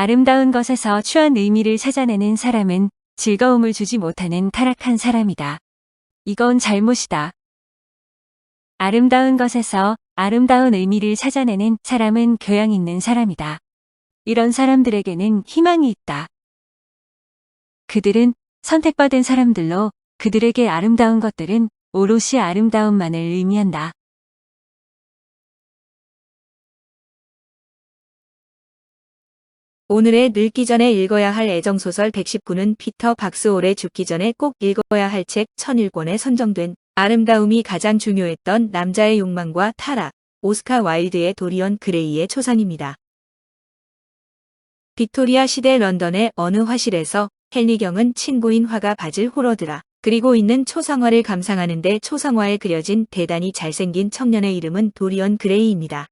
아름다운 것에서 추한 의미를 찾아내는 사람은 즐거움을 주지 못하는 타락한 사람이다. 이건 잘못이다. 아름다운 것에서 아름다운 의미를 찾아내는 사람은 교양 있는 사람이다. 이런 사람들에게는 희망이 있다. 그들은 선택받은 사람들로 그들에게 아름다운 것들은 오롯이 아름다움만을 의미한다. 오늘의 늙기 전에 읽어야 할 애정소설 119는 피터 박스홀의 죽기 전에 꼭 읽어야 할 책 1001권에 선정된 아름다움이 가장 중요했던 남자의 욕망과 타락, 오스카 와일드의 도리언 그레이의 초상입니다. 빅토리아 시대 런던의 어느 화실에서 헨리 경은 친구인 화가 바질 호러드라 그리고 있는 초상화를 감상하는데 초상화에 그려진 대단히 잘생긴 청년의 이름은 도리언 그레이입니다.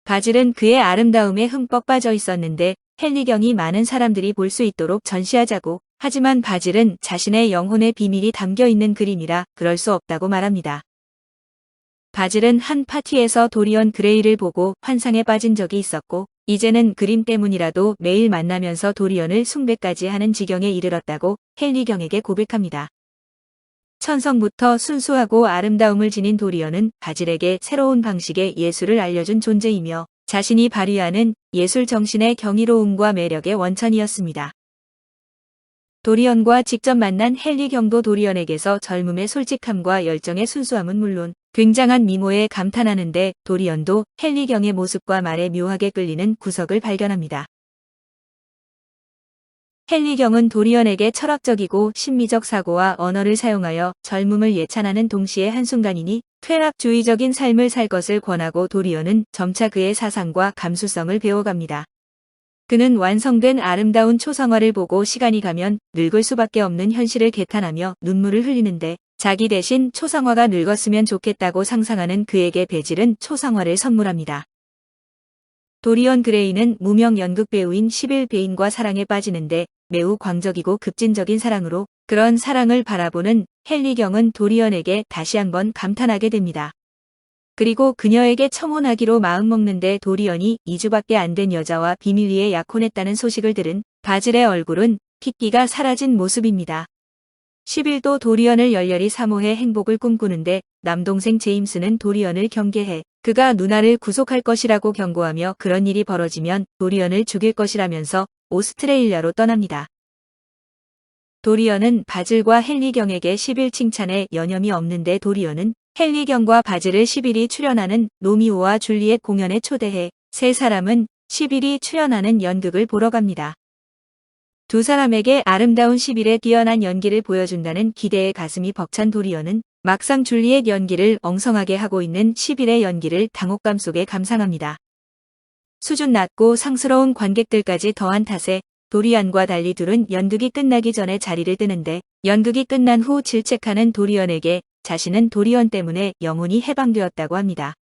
바질은 그의 아름다움에 흠뻑 빠져 있었는데 헨리 경이 많은 사람들이 볼 수 있도록 전시하자고 하지만 바질은 자신의 영혼의 비밀이 담겨 있는 그림이라 그럴 수 없다고 말합니다. 바질은 한 파티에서 도리언 그레이를 보고 환상에 빠진 적이 있었고 이제는 그림 때문이라도 매일 만나면서 도리언을 숭배까지 하는 지경에 이르렀다고 헨리 경에게 고백합니다. 천성부터 순수하고 아름다움을 지닌 도리언은 바질에게 새로운 방식의 예술을 알려준 존재이며 자신이 발휘하는 예술 정신의 경이로움과 매력의 원천이었습니다. 도리언과 직접 만난 헨리 경도 도리언에게서 젊음의 솔직함과 열정의 순수함은 물론 굉장한 미모에 감탄하는데 도리언도 헨리 경의 모습과 말에 묘하게 끌리는 구석을 발견합니다. 헨리 경은 도리언에게 철학적이고 심미적 사고와 언어를 사용하여 젊음을 예찬하는 동시에 한순간이니 쾌락주의적인 삶을 살 것을 권하고 도리언은 점차 그의 사상과 감수성을 배워갑니다. 그는 완성된 아름다운 초상화를 보고 시간이 가면 늙을 수밖에 없는 현실을 개탄하며 눈물을 흘리는데 자기 대신 초상화가 늙었으면 좋겠다고 상상하는 그에게 베질은 초상화를 선물합니다. 도리언 그레이는 무명 연극 배우인 시빌 베인과 사랑에 빠지는데 매우 광적이고 급진적인 사랑으로 그런 사랑을 바라보는 헨리 경은 도리언에게 다시 한번 감탄하게 됩니다. 그리고 그녀에게 청혼하기로 마음먹는데 도리언이 2주밖에 안 된 여자와 비밀리에 약혼했다는 소식을 들은 바질의 얼굴은 핏기가 사라진 모습입니다. 시빌도 도리언을 열렬히 사모해 행복을 꿈꾸는데 남동생 제임스는 도리언을 경계해 그가 누나를 구속할 것이라고 경고하며 그런 일이 벌어지면 도리언을 죽일 것이라면서 오스트레일리아로 떠납니다. 도리언은 바질과 헨리 경에게 시빌 칭찬에 여념이 없는데 도리언은 헨리 경과 바질을 시빌이 출연하는 로미오와 줄리엣 공연에 초대해 세 사람은 시빌이 출연하는 연극을 보러 갑니다. 두 사람에게 아름다운 시빌의 뛰어난 연기를 보여준다는 기대에 가슴이 벅찬 도리언은 막상 줄리엣 연기를 엉성하게 하고 있는 시빌의 연기를 당혹감 속에 감상합니다. 수준 낮고 상스러운 관객들까지 더한 탓에 도리언과 달리 둘은 연극이 끝나기 전에 자리를 뜨는데 연극이 끝난 후 질책하는 도리언에게 자신은 도리언 때문에 영혼이 해방되었다고 합니다.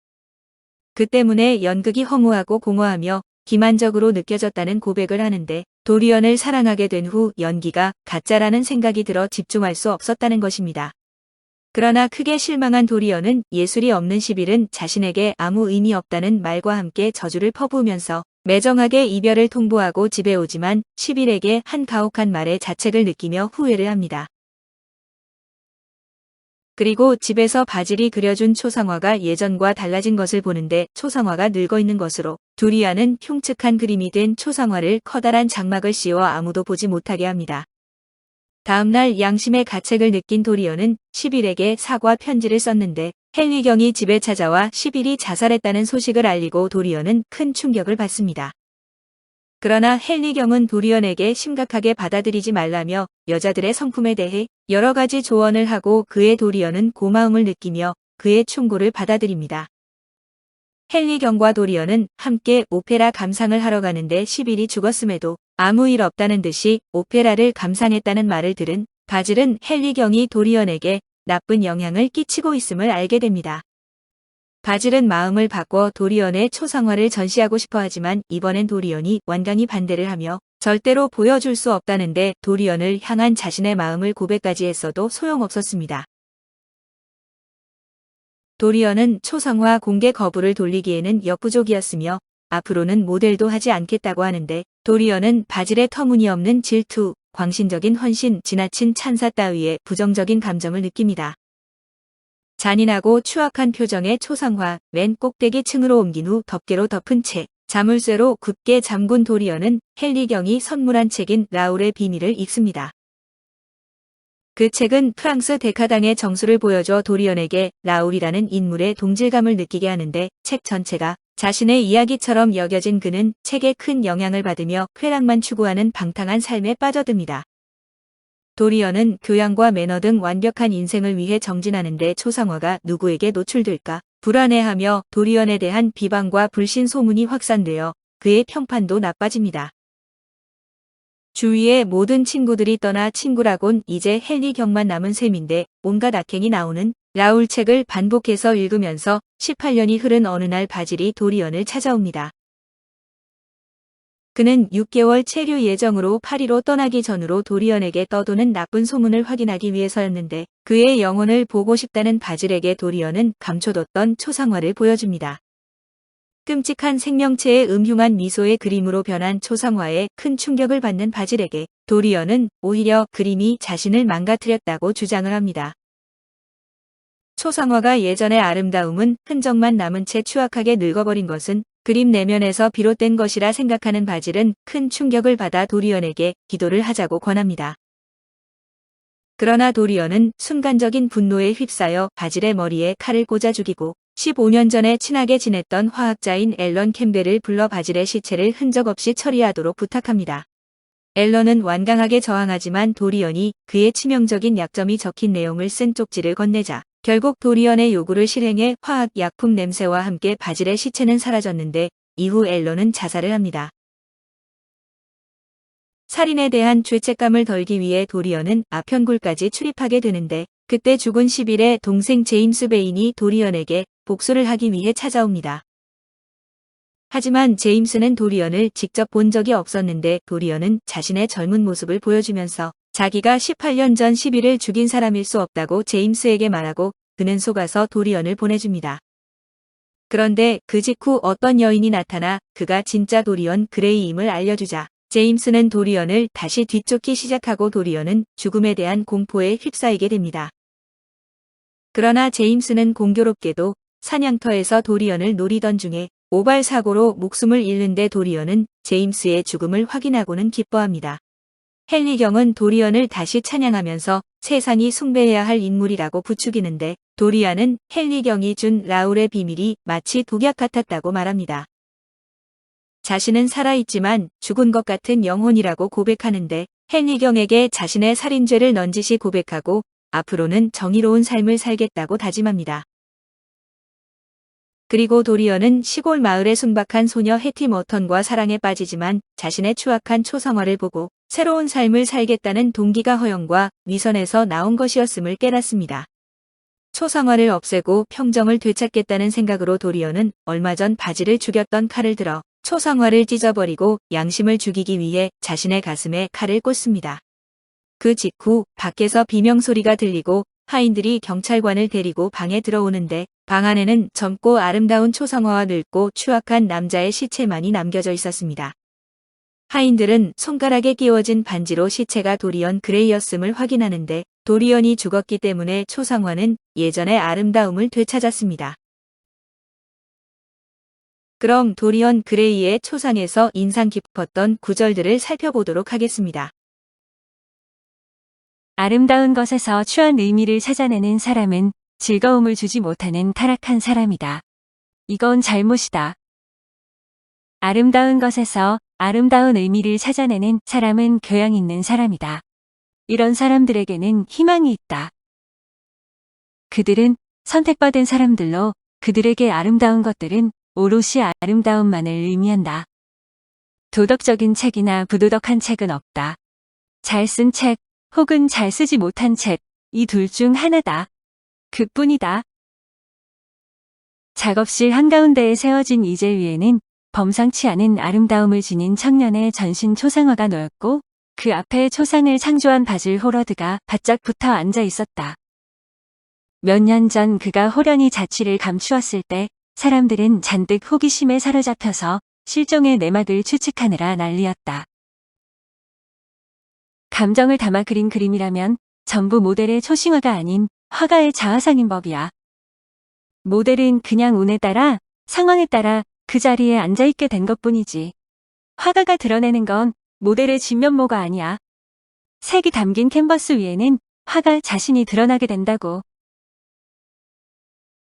그 때문에 연극이 허무하고 공허하며 기만적으로 느껴졌다는 고백을 하는데 도리언을 사랑하게 된 후 연기가 가짜라는 생각이 들어 집중할 수 없었다는 것입니다. 그러나 크게 실망한 도리언은 예술이 없는 시빌은 자신에게 아무 의미 없다는 말과 함께 저주를 퍼부으면서 매정하게 이별을 통보하고 집에 오지만 시빌에게 한 가혹한 말에 자책을 느끼며 후회를 합니다. 그리고 집에서 바질이 그려준 초상화가 예전과 달라진 것을 보는데 초상화가 늙어있는 것으로 두리안은 흉측한 그림이 된 초상화를 커다란 장막을 씌워 아무도 보지 못하게 합니다. 다음날 양심의 가책을 느낀 도리언은 시빌에게 사과 편지를 썼는데 헨리 경이 집에 찾아와 시빌이 자살했다는 소식을 알리고 도리언은 큰 충격을 받습니다. 그러나 헨리 경은 도리언에게 심각하게 받아들이지 말라며 여자들의 성품에 대해 여러 가지 조언을 하고 그의 도리언은 고마움을 느끼며 그의 충고를 받아들입니다. 헨리 경과 도리언은 함께 오페라 감상을 하러 가는데 시빌이 죽었음에도 아무 일 없다는 듯이 오페라를 감상했다는 말을 들은 바질은 헨리 경이 도리언에게 나쁜 영향을 끼치고 있음을 알게 됩니다. 바질은 마음을 바꿔 도리언의 초상화를 전시하고 싶어 하지만 이번엔 도리언이 완강히 반대를 하며 절대로 보여줄 수 없다는데 도리언을 향한 자신의 마음을 고백까지 했어도 소용없었습니다. 도리언은 초상화 공개 거부를 돌리기에는 역부족이었으며 앞으로는 모델도 하지 않겠다고 하는데 도리어는 바질의 터무니없는 질투, 광신적인 헌신, 지나친 찬사 따위에 부정적인 감정을 느낍니다. 잔인하고 추악한 표정의 초상화, 맨 꼭대기 층으로 옮긴 후 덮개로 덮은 채 자물쇠로 굳게 잠근 도리어는 헨리경이 선물한 책인 라울의 비밀을 읽습니다. 그 책은 프랑스 데카당의 정수를 보여줘 도리언에게 라울이라는 인물의 동질감을 느끼게 하는데 책 전체가 자신의 이야기처럼 여겨진 그는 책에 큰 영향을 받으며 쾌락만 추구하는 방탕한 삶에 빠져듭니다. 도리언은 교양과 매너 등 완벽한 인생을 위해 정진하는데 초상화가 누구에게 노출될까 불안해하며 도리언에 대한 비방과 불신 소문이 확산되어 그의 평판도 나빠집니다. 주위의 모든 친구들이 떠나 친구라곤 이제 헨리경만 남은 셈인데 온갖 악행이 나오는 라울 책을 반복해서 읽으면서 18년이 흐른 어느 날 바질이 도리언을 찾아옵니다. 그는 6개월 체류 예정으로 파리로 떠나기 전으로 도리언에게 떠도는 나쁜 소문을 확인하기 위해서였는데 그의 영혼을 보고 싶다는 바질에게 도리언은 감춰뒀던 초상화를 보여줍니다. 끔찍한 생명체의 음흉한 미소의 그림으로 변한 초상화에 큰 충격을 받는 바질에게 도리언은 오히려 그림이 자신을 망가뜨렸다고 주장을 합니다. 초상화가 예전의 아름다움은 흔적만 남은 채 추악하게 늙어버린 것은 그림 내면에서 비롯된 것이라 생각하는 바질은 큰 충격을 받아 도리언에게 기도를 하자고 권합니다. 그러나 도리언은 순간적인 분노에 휩싸여 바질의 머리에 칼을 꽂아 죽이고 15년 전에 친하게 지냈던 화학자인 앨런 캠벨을 불러 바질의 시체를 흔적 없이 처리하도록 부탁합니다. 앨런은 완강하게 저항하지만 도리언이 그의 치명적인 약점이 적힌 내용을 쓴 쪽지를 건네자 결국 도리언의 요구를 실행해 화학약품 냄새와 함께 바질의 시체는 사라졌는데 이후 앨런은 자살을 합니다. 살인에 대한 죄책감을 덜기 위해 도리언은 아편굴까지 출입하게 되는데 그때 죽은 10일에 동생 제임스 베인이 도리언에게 복수를 하기 위해 찾아옵니다. 하지만 제임스는 도리언을 직접 본 적이 없었는데 도리언은 자신의 젊은 모습을 보여주면서 자기가 18년 전 10일을 죽인 사람일 수 없다고 제임스에게 말하고 그는 속아서 도리언을 보내줍니다. 그런데 그 직후 어떤 여인이 나타나 그가 진짜 도리언 그레이임을 알려주자 제임스는 도리언을 다시 뒤쫓기 시작하고 도리언은 죽음에 대한 공포에 휩싸이게 됩니다. 그러나 제임스는 공교롭게도 사냥터에서 도리언을 노리던 중에 오발사고로 목숨을 잃는데 도리언은 제임스의 죽음을 확인하고는 기뻐합니다. 헨리경은 도리언을 다시 찬양하면서 세상이 숭배해야 할 인물이라고 부추기는데 도리언은 헨리경이 준 라울의 비밀이 마치 독약 같았다고 말합니다. 자신은 살아있지만 죽은 것 같은 영혼이라고 고백하는데 헨리경에게 자신의 살인죄를 넌지시 고백하고 앞으로는 정의로운 삶을 살겠다고 다짐합니다. 그리고 도리언은 시골 마을의 순박한 소녀 해티 머턴과 사랑에 빠지지만 자신의 추악한 초상화를 보고 새로운 삶을 살겠다는 동기가 허영과 위선에서 나온 것이었음을 깨닫습니다. 초상화를 없애고 평정을 되찾겠다는 생각으로 도리언은 얼마 전 바질을 죽였던 칼을 들어 초상화를 찢어버리고 양심을 죽이기 위해 자신의 가슴에 칼을 꽂습니다. 그 직후 밖에서 비명소리가 들리고 하인들이 경찰관을 데리고 방에 들어오는데 방 안에는 젊고 아름다운 초상화와 늙고 추악한 남자의 시체만이 남겨져 있었습니다. 하인들은 손가락에 끼워진 반지로 시체가 도리언 그레이였음을 확인하는데 도리언이 죽었기 때문에 초상화는 예전의 아름다움을 되찾았습니다. 그럼 도리언 그레이의 초상에서 인상 깊었던 구절들을 살펴보도록 하겠습니다. 아름다운 것에서 추한 의미를 찾아내는 사람은 즐거움을 주지 못하는 타락한 사람이다. 이건 잘못이다. 아름다운 것에서 아름다운 의미를 찾아내는 사람은 교양 있는 사람이다. 이런 사람들에게는 희망이 있다. 그들은 선택받은 사람들로 그들에게 아름다운 것들은 오롯이 아름다움만을 의미한다. 도덕적인 책이나 부도덕한 책은 없다. 잘 쓴 책 혹은 잘 쓰지 못한 책, 이 둘 중 하나다. 그뿐이다. 작업실 한가운데에 세워진 이제 위에는 범상치 않은 아름다움을 지닌 청년의 전신 초상화가 놓였고 그 앞에 초상을 창조한 바질 호러드가 바짝 붙어 앉아 있었다. 몇 년 전 그가 호련히 자취를 감추었을 때 사람들은 잔뜩 호기심에 사로잡혀서 실종의 내막을 추측하느라 난리였다. 감정을 담아 그린 그림이라면 전부 모델의 초심화가 아닌 화가의 자화상인 법이야. 모델은 그냥 운에 따라, 상황에 따라 그 자리에 앉아있게 된 것뿐이지. 화가가 드러내는 건 모델의 진면모가 아니야. 색이 담긴 캔버스 위에는 화가 자신이 드러나게 된다고.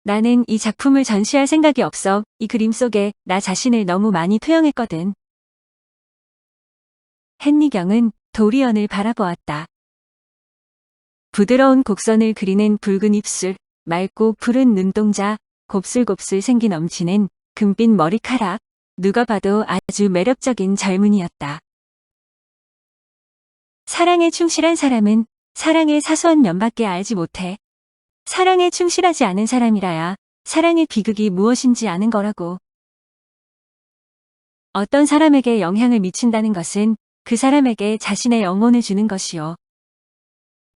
나는 이 작품을 전시할 생각이 없어 이 그림 속에 나 자신을 너무 많이 투영했거든. 헨리경은 도리언을 바라보았다. 부드러운 곡선을 그리는 붉은 입술, 맑고 푸른 눈동자, 곱슬곱슬 생기 넘치는 금빛 머리카락, 누가 봐도 아주 매력적인 젊은이였다. 사랑에 충실한 사람은 사랑의 사소한 면밖에 알지 못해. 사랑에 충실하지 않은 사람이라야 사랑의 비극이 무엇인지 아는 거라고. 어떤 사람에게 영향을 미친다는 것은 그 사람에게 자신의 영혼을 주는 것이요.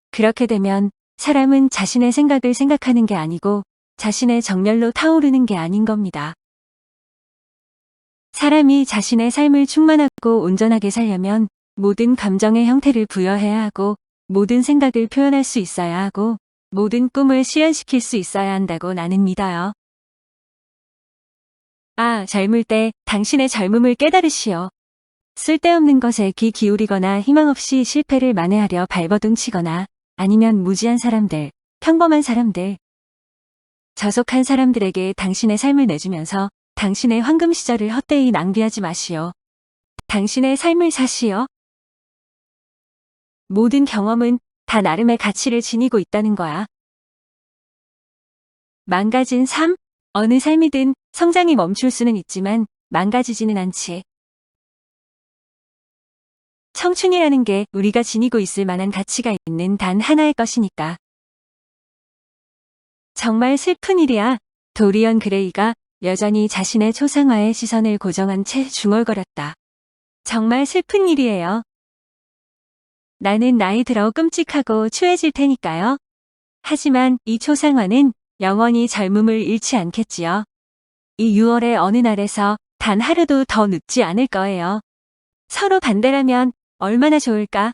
그렇게 되면 사람은 자신의 생각을 생각하는 게 아니고 자신의 정열로 타오르는 게 아닌 겁니다. 사람이 자신의 삶을 충만하고 온전하게 살려면 모든 감정의 형태를 부여해야 하고 모든 생각을 표현할 수 있어야 하고 모든 꿈을 실현시킬 수 있어야 한다고 나는 믿어요. 아, 젊을 때 당신의 젊음을 깨달으시오. 쓸데없는 것에 귀 기울이거나 희망 없이 실패를 만회하려 발버둥치거나 아니면 무지한 사람들, 평범한 사람들, 저속한 사람들에게 당신의 삶을 내주면서 당신의 황금 시절을 헛되이 낭비하지 마시오. 당신의 삶을 사시오. 모든 경험은 다 나름의 가치를 지니고 있다는 거야. 망가진 삶? 어느 삶이든 성장이 멈출 수는 있지만 망가지지는 않지. 청춘이라는 게 우리가 지니고 있을 만한 가치가 있는 단 하나의 것이니까. 정말 슬픈 일이야. 도리언 그레이가 여전히 자신의 초상화에 시선을 고정한 채 중얼거렸다. 정말 슬픈 일이에요. 나는 나이 들어 끔찍하고 추해질 테니까요. 하지만 이 초상화는 영원히 젊음을 잃지 않겠지요. 이 6월의 어느 날에서 단 하루도 더 늙지 않을 거예요. 서로 반대라면 얼마나 좋을까?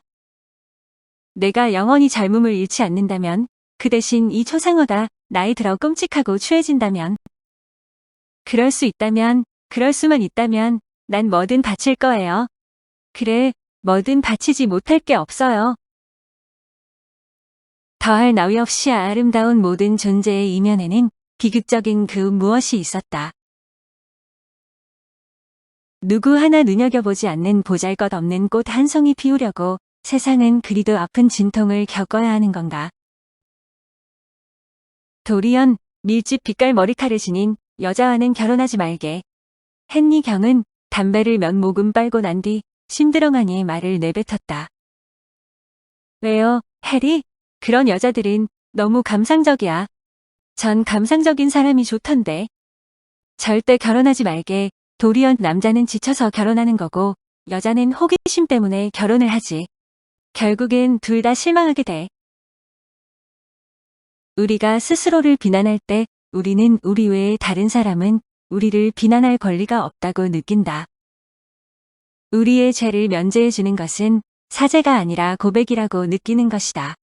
내가 영원히 젊음을 잃지 않는다면, 그 대신 이 초상화가 나이 들어 끔찍하고 추해진다면, 그럴 수 있다면, 그럴 수만 있다면 난 뭐든 바칠 거예요. 그래, 뭐든 바치지 못할 게 없어요. 더할 나위 없이 아름다운 모든 존재의 이면에는 비극적인 그 무엇이 있었다. 누구 하나 눈여겨보지 않는 보잘것없는 꽃 한 송이 피우려고 세상은 그리도 아픈 진통을 겪어야 하는 건가. 도리언, 밀집 빛깔 머리카락을 지닌 여자와는 결혼하지 말게. 헨리경은 담배를 몇 모금 빨고 난 뒤 심드렁하니 말을 내뱉었다. 왜요, 해리? 그런 여자들은 너무 감상적이야. 전 감상적인 사람이 좋던데. 절대 결혼하지 말게. 도리언, 남자는 지쳐서 결혼하는 거고 여자는 호기심 때문에 결혼을 하지. 결국엔 둘 다 실망하게 돼. 우리가 스스로를 비난할 때 우리는 우리 외에 다른 사람은 우리를 비난할 권리가 없다고 느낀다. 우리의 죄를 면제해 주는 것은 사죄가 아니라 고백이라고 느끼는 것이다.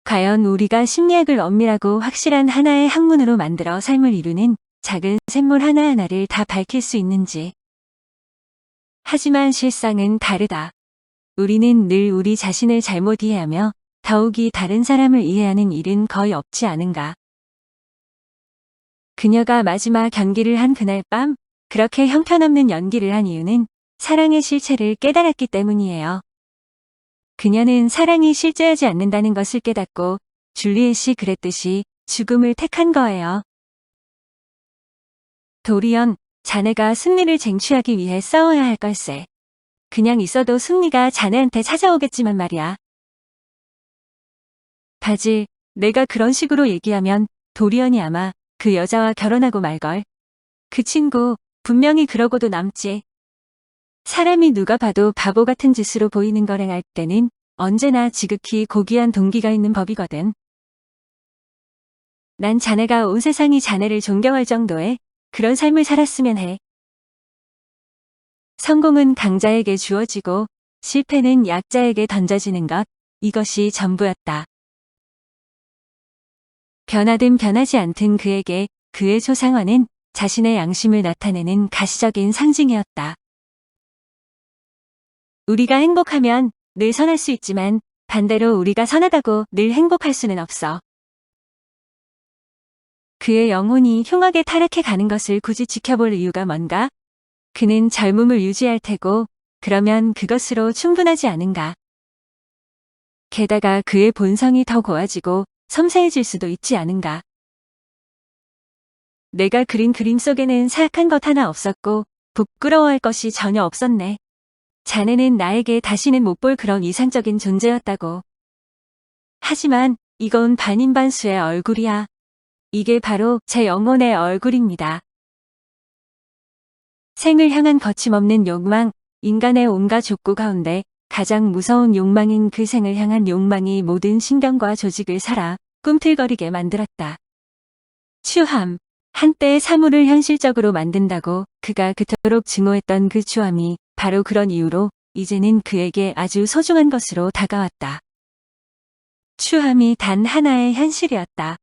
과연 우리가 심리학을 엄밀하고 확실한 하나의 학문으로 만들어 삶을 이루는 작은 샘물 하나하나를 다 밝힐 수 있는지. 하지만 실상은 다르다. 우리는 늘 우리 자신을 잘못 이해하며 더욱이 다른 사람을 이해하는 일은 거의 없지 않은가. 그녀가 마지막 경기를 한 그날 밤, 그렇게 형편없는 연기를 한 이유는 사랑의 실체를 깨달았기 때문이에요. 그녀는 사랑이 실제하지 않는다는 것을 깨닫고 줄리엣이 그랬듯이 죽음을 택한 거예요. 도리언, 자네가 승리를 쟁취하기 위해 싸워야 할 걸세. 그냥 있어도 승리가 자네한테 찾아오겠지만 말이야. 바질, 내가 그런 식으로 얘기하면 도리언이 아마 그 여자와 결혼하고 말걸. 그 친구 분명히 그러고도 남지. 사람이 누가 봐도 바보 같은 짓으로 보이는 걸 행할 때는 언제나 지극히 고귀한 동기가 있는 법이거든. 난 자네가 온 세상이 자네를 존경할 정도의 그런 삶을 살았으면 해. 성공은 강자에게 주어지고 실패는 약자에게 던져지는 것, 이것이 전부였다. 변하든 변하지 않든 그에게 그의 소상화는 자신의 양심을 나타내는 가시적인 상징이었다. 우리가 행복하면 늘 선할 수 있지만 반대로 우리가 선하다고 늘 행복할 수는 없어. 그의 영혼이 흉악에 타락해 가는 것을 굳이 지켜볼 이유가 뭔가? 그는 젊음을 유지할 테고 그러면 그것으로 충분하지 않은가? 게다가 그의 본성이 더 고와지고 섬세해질 수도 있지 않은가? 내가 그린 그림 속에는 사악한 것 하나 없었고 부끄러워할 것이 전혀 없었네. 자네는 나에게 다시는 못 볼 그런 이상적인 존재였다고. 하지만 이건 반인반수의 얼굴이야. 이게 바로 제 영혼의 얼굴입니다. 생을 향한 거침없는 욕망, 인간의 온갖 족구 가운데 가장 무서운 욕망인 그 생을 향한 욕망이 모든 신경과 조직을 살아 꿈틀거리게 만들었다. 추함, 한때의 사물을 현실적으로 만든다고 그가 그토록 증오했던 그 추함이 바로 그런 이유로 이제는 그에게 아주 소중한 것으로 다가왔다. 추함이 단 하나의 현실이었다.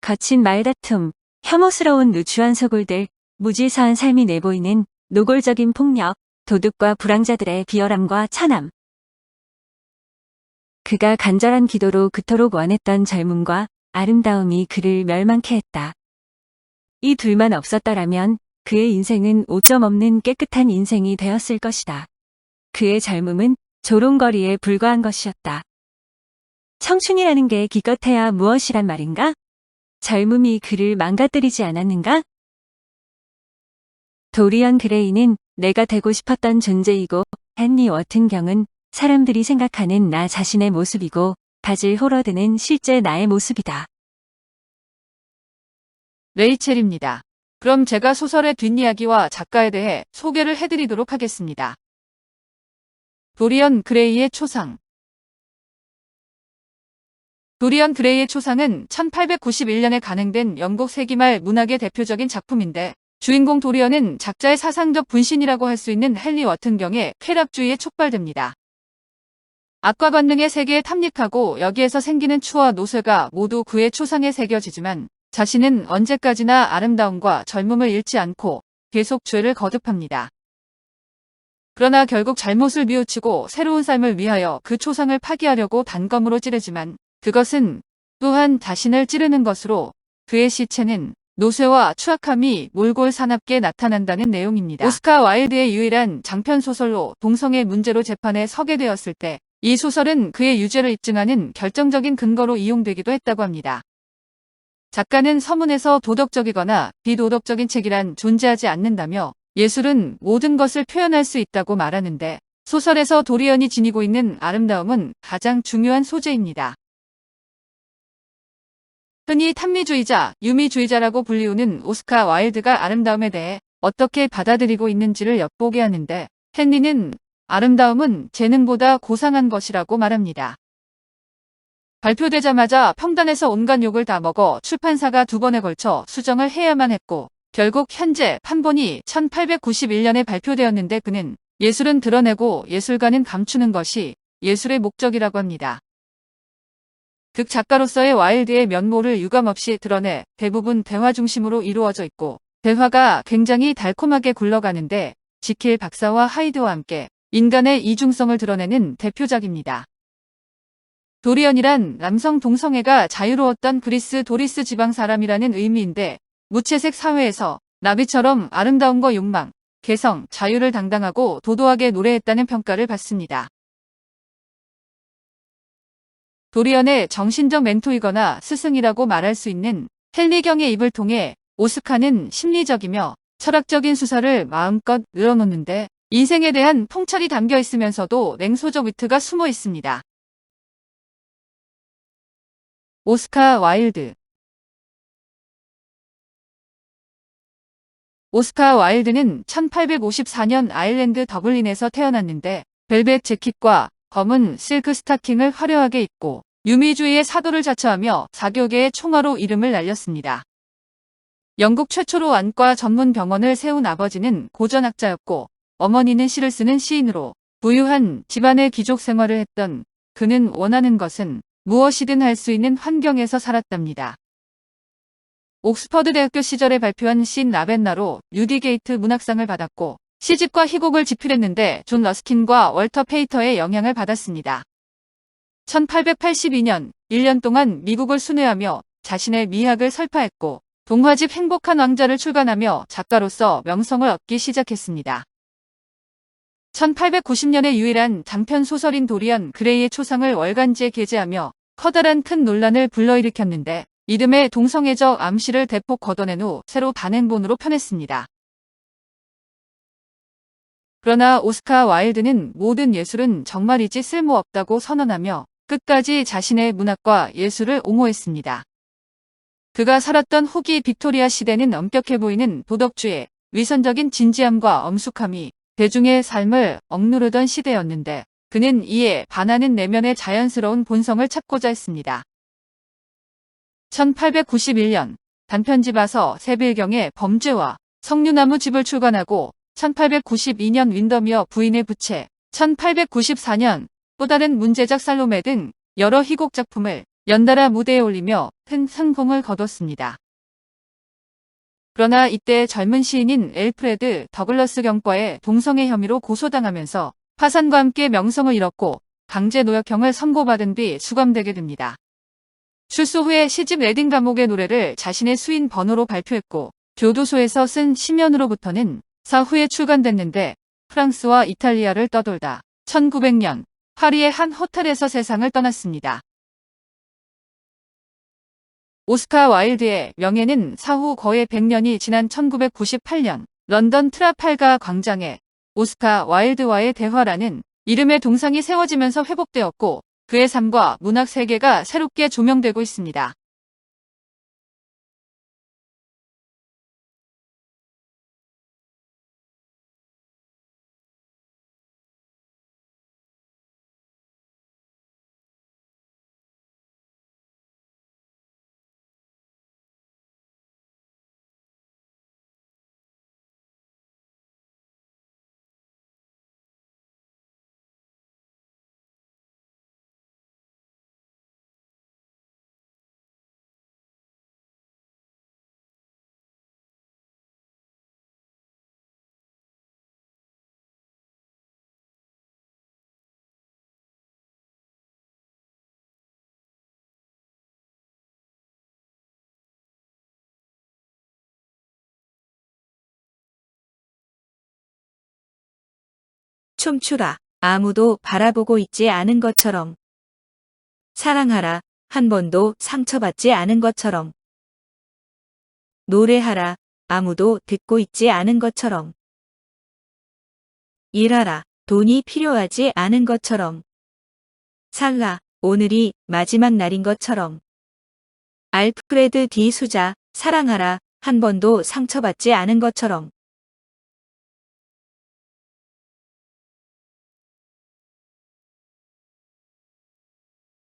거친 말다툼, 혐오스러운 누추한 소굴들, 무질서한 삶이 내보이는 노골적인 폭력, 도둑과 불황자들의 비열함과 천함. 그가 간절한 기도로 그토록 원했던 젊음과 아름다움이 그를 멸망케 했다. 이 둘만 없었더라면 그의 인생은 오점 없는 깨끗한 인생이 되었을 것이다. 그의 젊음은 조롱거리에 불과한 것이었다. 청춘이라는 게 기껏해야 무엇이란 말인가? 젊음이 그를 망가뜨리지 않았는가? 도리언 그레이는 내가 되고 싶었던 존재이고 헨리 워튼경은 사람들이 생각하는 나 자신의 모습이고 바질 호러드는 실제 나의 모습이다. 레이첼입니다. 그럼 제가 소설의 뒷이야기와 작가에 대해 소개를 해드리도록 하겠습니다. 도리언 그레이의 초상. 도리언 그레이의 초상은 1891년에 간행된 영국 세기말 문학의 대표적인 작품인데 주인공 도리언은 작자의 사상적 분신이라고 할 수 있는 헨리 워튼경의 쾌락주의에 촉발됩니다. 악과 권능의 세계에 탐닉하고 여기에서 생기는 추와 노쇠가 모두 그의 초상에 새겨지지만 자신은 언제까지나 아름다움과 젊음을 잃지 않고 계속 죄를 거듭합니다. 그러나 결국 잘못을 뉘우치고 새로운 삶을 위하여 그 초상을 파기하려고 단검으로 찌르지만 그것은 또한 자신을 찌르는 것으로 그의 시체는 노쇠와 추악함이 몰골 사납게 나타난다는 내용입니다. 오스카 와일드의 유일한 장편 소설로 동성애 문제로 재판에 서게 되었을 때 이 소설은 그의 유죄를 입증하는 결정적인 근거로 이용되기도 했다고 합니다. 작가는 서문에서 도덕적이거나 비도덕적인 책이란 존재하지 않는다며 예술은 모든 것을 표현할 수 있다고 말하는데 소설에서 도리언이 지니고 있는 아름다움은 가장 중요한 소재입니다. 흔히 탐미주의자, 유미주의자라고 불리우는 오스카 와일드가 아름다움에 대해 어떻게 받아들이고 있는지를 엿보게 하는데 헨리는 아름다움은 재능보다 고상한 것이라고 말합니다. 발표되자마자 평단에서 온갖 욕을 다 먹어 출판사가 2번에 걸쳐 수정을 해야만 했고 결국 현재 판본이 1891년에 발표되었는데 그는 예술은 드러내고 예술가는 감추는 것이 예술의 목적이라고 합니다. 극 작가로서의 와일드의 면모를 유감없이 드러내 대부분 대화 중심으로 이루어져 있고 대화가 굉장히 달콤하게 굴러가는데 지킬 박사와 하이드와 함께 인간의 이중성을 드러내는 대표작입니다. 도리언이란 남성 동성애가 자유로웠던 그리스 도리스 지방 사람이라는 의미인데 무채색 사회에서 나비처럼 아름다움과 욕망, 개성, 자유를 당당하고 도도하게 노래했다는 평가를 받습니다. 도리언의 정신적 멘토이거나 스승이라고 말할 수 있는 헨리경의 입을 통해 오스카는 심리적이며 철학적인 수사를 마음껏 늘어놓는데 인생에 대한 통찰이 담겨 있으면서도 냉소적 위트가 숨어 있습니다. 오스카 와일드. 오스카 와일드는 1854년 아일랜드 더블린에서 태어났는데 벨벳 재킷과 검은 실크 스타킹을 화려하게 입고 유미주의의 사도를 자처하며 사교계의 총화로 이름을 날렸습니다. 영국 최초로 안과 전문 병원을 세운 아버지는 고전학자였고 어머니는 시를 쓰는 시인으로 부유한 집안의 귀족 생활을 했던 그는 원하는 것은 무엇이든 할 수 있는 환경에서 살았답니다. 옥스퍼드 대학교 시절에 발표한 신 라벤나로 뉴디게이트 문학상을 받았고 시집과 희곡을 집필했는데 존 러스킨과 월터 페이터의 영향을 받았습니다. 1882년 1년 동안 미국을 순회하며 자신의 미학을 설파했고 동화집 행복한 왕자를 출간하며 작가로서 명성을 얻기 시작했습니다. 1890년에 유일한 장편 소설인 도리언 그레이의 초상을 월간지에 게재하며 커다란 큰 논란을 불러일으켰는데 이듬해 동성애적 암시를 대폭 걷어낸 후 새로 단행본으로 펴냈습니다. 그러나 오스카 와일드는 모든 예술은 정말이지 쓸모없다고 선언하며 끝까지 자신의 문학과 예술을 옹호했습니다. 그가 살았던 후기 빅토리아 시대는 엄격해 보이는 도덕주의, 위선적인 진지함과 엄숙함이 대중의 삶을 억누르던 시대였는데 그는 이에 반하는 내면의 자연스러운 본성을 찾고자 했습니다. 1891년 단편집아서 세빌경의 범죄와 석류나무 집을 출간하고 1892년 윈더미어 부인의 부채, 1894년 또 다른 문제작 살로메 등 여러 희곡 작품을 연달아 무대에 올리며 큰 성공을 거뒀습니다. 그러나 이때 젊은 시인인 엘프레드 더글러스 경과의 동성애 혐의로 고소당하면서 파산과 함께 명성을 잃었고 강제 노역형을 선고받은 뒤 수감되게 됩니다. 출소 후에 시집 레딩 감옥의 노래를 자신의 수인 번호로 발표했고 교도소에서 쓴 시면으로부터는 사후에 출간됐는데 프랑스와 이탈리아를 떠돌다 1900년 파리의 한 호텔에서 세상을 떠났습니다. 오스카 와일드의 명예는 사후 거의 100년이 지난 1998년 런던 트라팔가 광장에 오스카 와일드와의 대화라는 이름의 동상이 세워지면서 회복되었고 그의 삶과 문학 세계가 새롭게 조명되고 있습니다. 춤추라. 아무도 바라보고 있지 않은 것처럼. 사랑하라. 한 번도 상처받지 않은 것처럼. 노래하라. 아무도 듣고 있지 않은 것처럼. 일하라. 돈이 필요하지 않은 것처럼. 살라. 오늘이 마지막 날인 것처럼. 알프레드 디 수자. 사랑하라. 한 번도 상처받지 않은 것처럼.